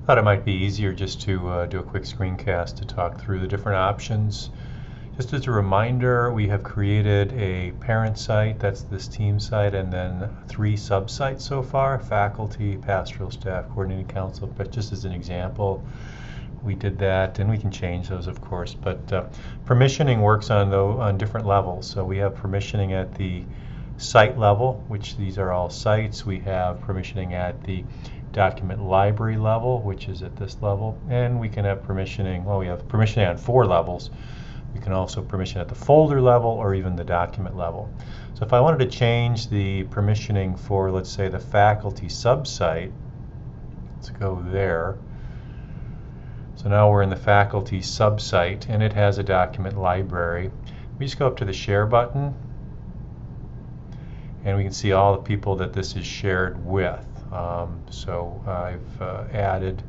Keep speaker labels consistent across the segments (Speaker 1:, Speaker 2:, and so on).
Speaker 1: Thought it might be easier just to do a quick screencast to talk through the different options. Just as a reminder, we have created a parent site, that's this team site, and then 3 sub-sites so far: faculty, pastoral staff, coordinating council. But just as an example, we did that, and we can change those, of course. But permissioning works on different levels. So we have permissioning at the site level, which these are all sites. We have permissioning at the document library level, which is at this level, and we can have permissioning, well, we have permissioning on 4 levels. We can also permission at the folder level or even the document level. So if I wanted to change the permissioning for, let's say, the faculty sub-site, let's go there. So now we're in the faculty sub-site, and it has a document library. We just go up to the share button, and we can see all the people that this is shared with. So I've added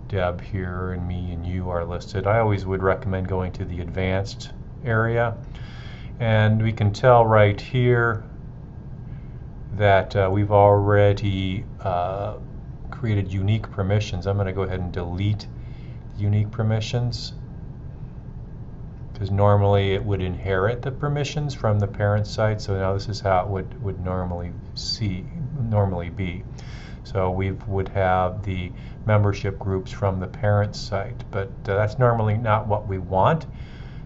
Speaker 1: Deb here, and me and you are listed. I always would recommend going to the advanced area, and we can tell right here that we've already created unique permissions. I'm going to go ahead and delete unique permissions, because normally it would inherit the permissions from the parent site. So now this is how it would normally be. So we would have the membership groups from the parent site, but that's normally not what we want.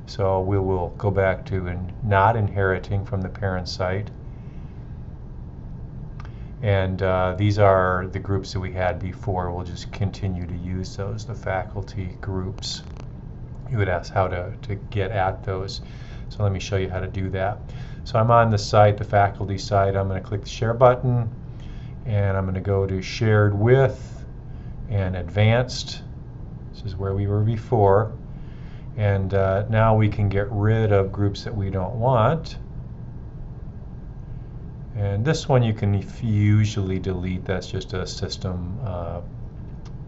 Speaker 1: So we will go back to not inheriting from the parent site. And these are the groups that we had before. We'll just continue to use those, the faculty groups. You would ask how to get at those. So let me show you how to do that. So I'm on the site, the faculty site. I'm going to click the share button, and I'm going to go to shared with and advanced. This is where we were before. And now we can get rid of groups that we don't want. And this one you can usually delete. That's just a system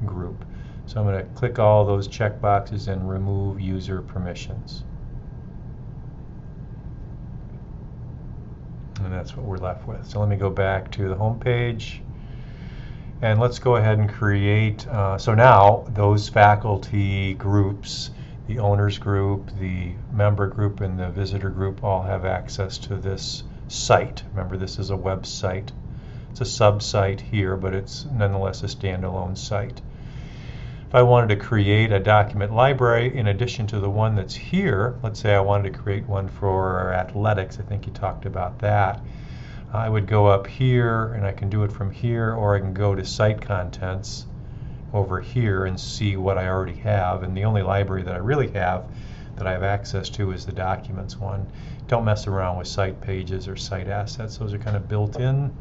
Speaker 1: group. So I'm going to click all those check boxes and remove user permissions. And that's what we're left with. So let me go back to the home page, and let's go ahead and create. So now those faculty groups, the owners group, the member group, and the visitor group all have access to this site. Remember, this is a website. It's a sub-site here, but it's nonetheless a standalone site. If I wanted to create a document library in addition to the one that's here, let's say I wanted to create one for athletics, I think you talked about that. I would go up here, and I can do it from here, or I can go to site contents over here and see what I already have. And the only library that I really have that I have access to is the documents one. Don't mess around with site pages or site assets. Those are kind of built in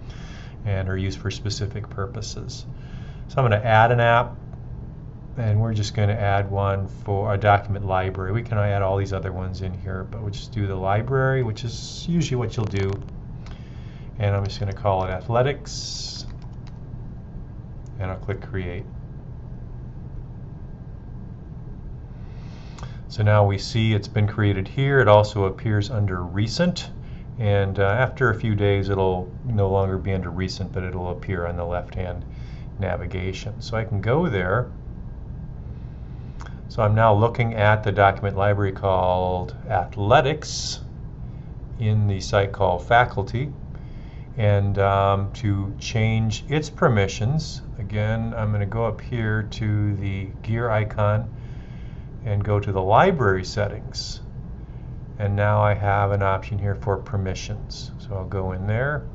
Speaker 1: and are used for specific purposes. So I'm going to add an app, and we're just going to add one for a document library. We can add all these other ones in here, but we'll just do the library, which is usually what you'll do. And I'm just going to call it athletics, and I'll click create. So now we see it's been created here. It also appears under recent, and after a few days it'll no longer be under recent, but it'll appear on the left-hand navigation. So I can go there. So I'm now looking at the document library called Athletics in the site called Faculty. And to change its permissions, again, I'm going to go up here to the gear icon and go to the library settings. And now I have an option here for permissions. So I'll go in there.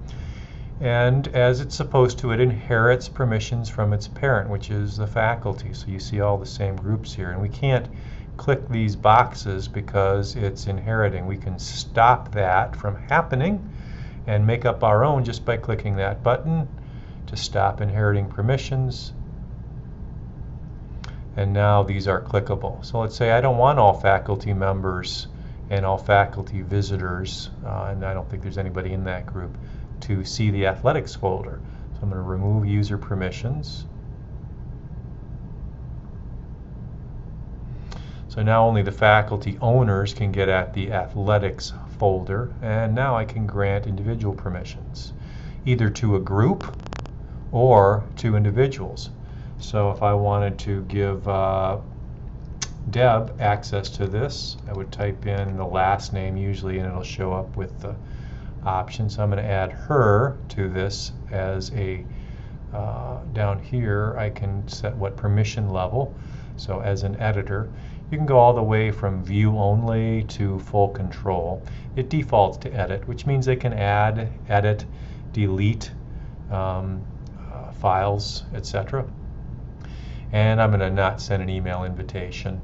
Speaker 1: And as it's supposed to, it inherits permissions from its parent, which is the faculty. So you see all the same groups here. And we can't click these boxes because it's inheriting. We can stop that from happening and make up our own just by clicking that button to stop inheriting permissions. And now these are clickable. So let's say I don't want all faculty members and all faculty visitors, and I don't think there's anybody in that group, to see the athletics folder. So I'm going to remove user permissions. So now only the faculty owners can get at the athletics folder, and now I can grant individual permissions, either to a group or to individuals. So if I wanted to give Deb access to this, I would type in the last name usually and it'll show up with the options. So I'm going to add her to this as a down here I can set what permission level. So as an editor, you can go all the way from view only to full control. It defaults to edit, which means they can add, edit, delete files, etc. And I'm going to not send an email invitation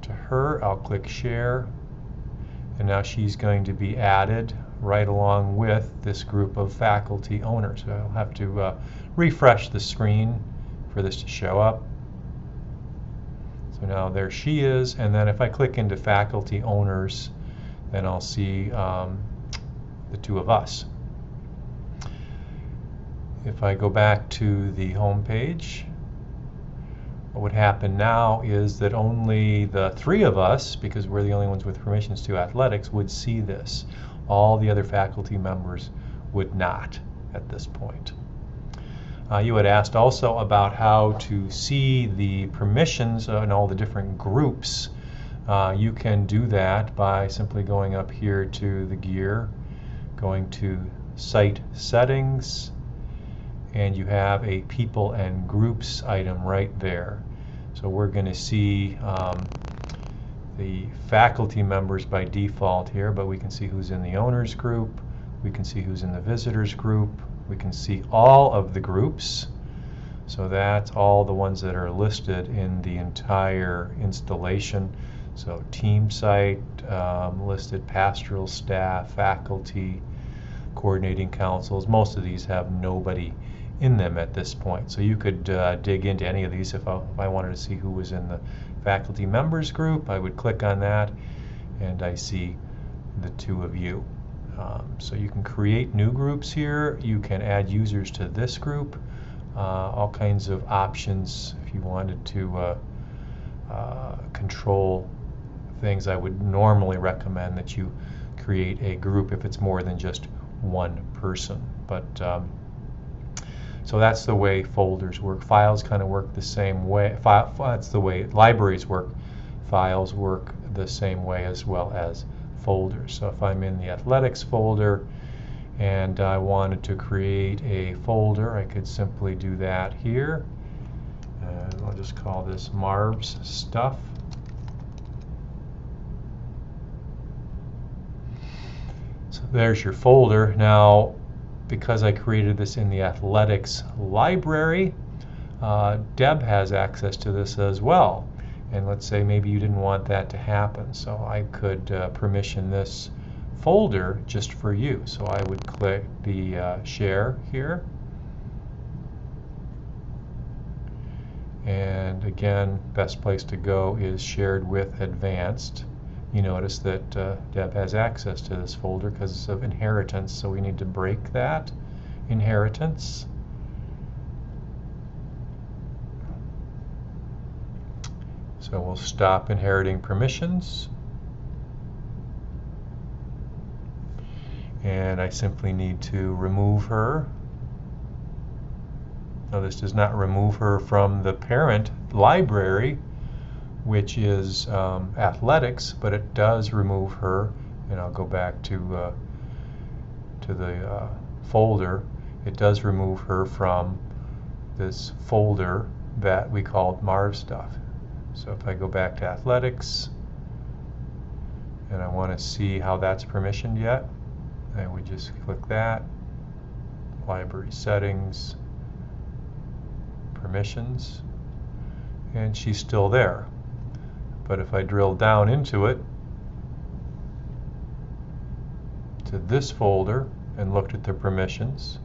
Speaker 1: to her. I'll click share, and now she's going to be added right along with this group of faculty owners. So I'll have to refresh the screen for this to show up. So now there she is, and then if I click into faculty owners, then I'll see the two of us. If I go back to the home page, what would happen now is that only the three of us, because we're the only ones with permissions to athletics, would see this. All the other faculty members would not at this point. You had asked also about how to see the permissions in all the different groups. You can do that by simply going up here to the gear, going to Site Settings, and you have a People and Groups item right there. So we're going to see the faculty members by default here, but we can see who's in the owners group, we can see who's in the visitors group, we can see all of the groups. So that's all the ones that are listed in the entire installation. So team site listed, pastoral staff, faculty, coordinating councils. Most of these have nobody in them at this point. So you could dig into any of these. If I wanted to see who was in the faculty members group, I would click on that and I see the two of you. So you can create new groups here. You can add users to this group. All kinds of options if you wanted to control things. I would normally recommend that you create a group if it's more than just one person. But so that's the way folders work. Files kind of work the same way. That's the way libraries work. Files work the same way as well as folders. So if I'm in the athletics folder and I wanted to create a folder, I could simply do that here. And I'll just call this Marv's Stuff. So there's your folder. Now, because I created this in the athletics library, Deb has access to this as well. And let's say maybe you didn't want that to happen. So I could permission this folder just for you. So I would click the share here. And again, best place to go is shared with advanced. You notice that Deb has access to this folder because of inheritance, so we need to break that inheritance. So we'll stop inheriting permissions. And I simply need to remove her. Now this does not remove her from the parent library, which is athletics, but it does remove her. And I'll go back to the folder. It does remove her from this folder that we called Marv Stuff. So if I go back to athletics and I want to see how that's permissioned yet, I would just click that, library settings, permissions, and she's still there. But if I drill down into it, to this folder, and looked at the permissions,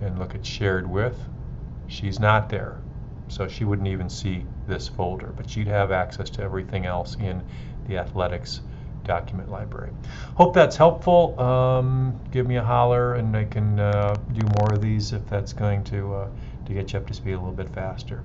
Speaker 1: and look at shared with, she's not there. So she wouldn't even see this folder, but she'd have access to everything else in the athletics document library. Hope that's helpful. Give me a holler and I can do more of these if that's going to get you up to speed a little bit faster.